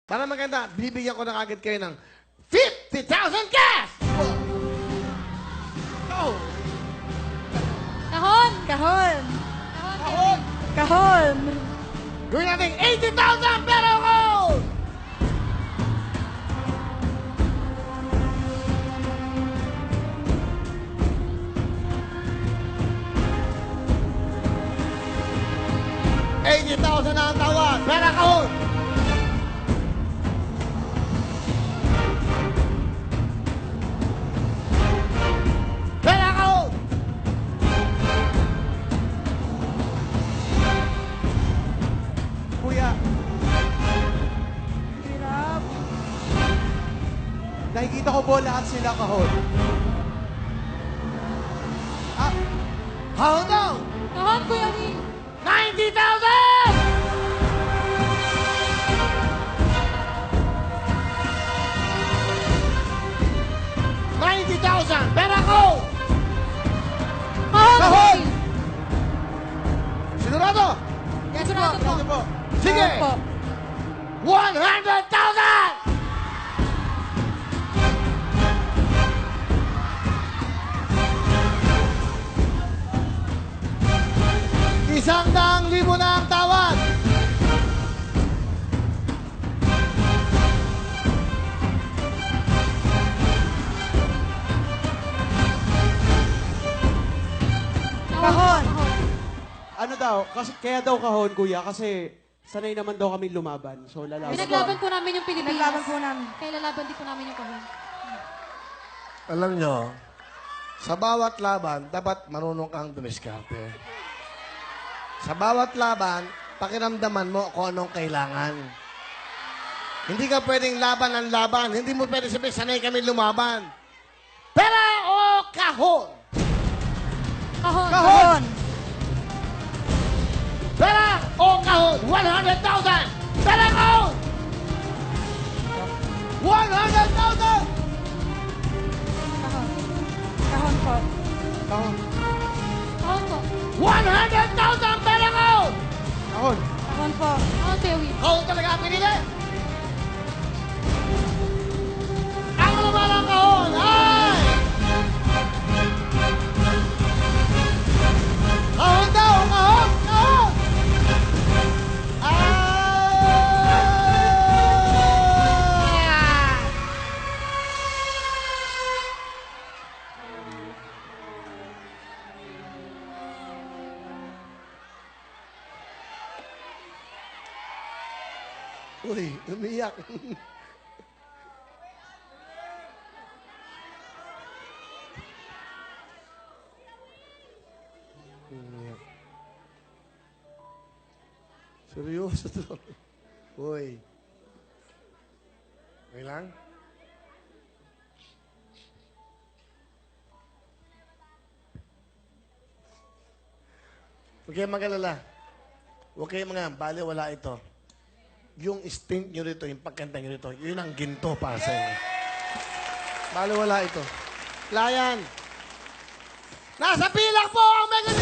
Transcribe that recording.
Para maganda, bibigyan ko na kagad kayo ng 50,000 cash! Go! Kahon! Kahon! Kahon! Kahon! Gawin natin 80,000 pero gold! $80,000 na ang tawad. Pera kahon! Pera kahon! Kuya, Hirap. nakikita ko po lahat sila kahon. Ah, Kahon daw! Kahon, Kuya Wing! 90,000! $90,000! Pera ko! Kahon, Kahon! Kuya Wing! Sigurado? Yes po. Sigurado po. ano po? Sige! Kahon po. 100,000! $100,000 na ang tawad! Kahon. Ano daw? Kasi, kaya daw kahon, kuya, kasi sanay naman daw kami lumaban. So, lalaban. Pinaglaban po namin yung Pilipinas. Pinaglaban po namin. Kaya lalaban din po namin yung kahon. Alam nyo, sa bawat laban, dapat marunong kang dumiskarte. Sa bawat laban, pakiramdaman mo kung anong kailangan. Hindi ka pwedeng laban ang laban. Hindi mo pwede sabihin, sanay kami lumaban. Pera o kahon? Kahon! Kahon. Pera o kahon? 100,000! Pera kahon! 100,000! Kahon. Kahon po. Kahon. Kahon po. 100,000 pera kahon! Kahon. Kahon po. Kahon, Kuya Wing. Kahon talaga ang pinili. Ang lumalang kahon ay... Kahon daw! Kahon! Kahon! Ah! Uy, umiyak. Umiyak. Seryoso to. Uy. Okay lang? Huwag kayong mag-alala. Huwag kayong mga bali, wala ito. Yung stint nyo rito, yung pagkanta nyo rito, yun ang ginto para sa inyo. Bali, wala ito. Layan. Nasa pilak po ang Mega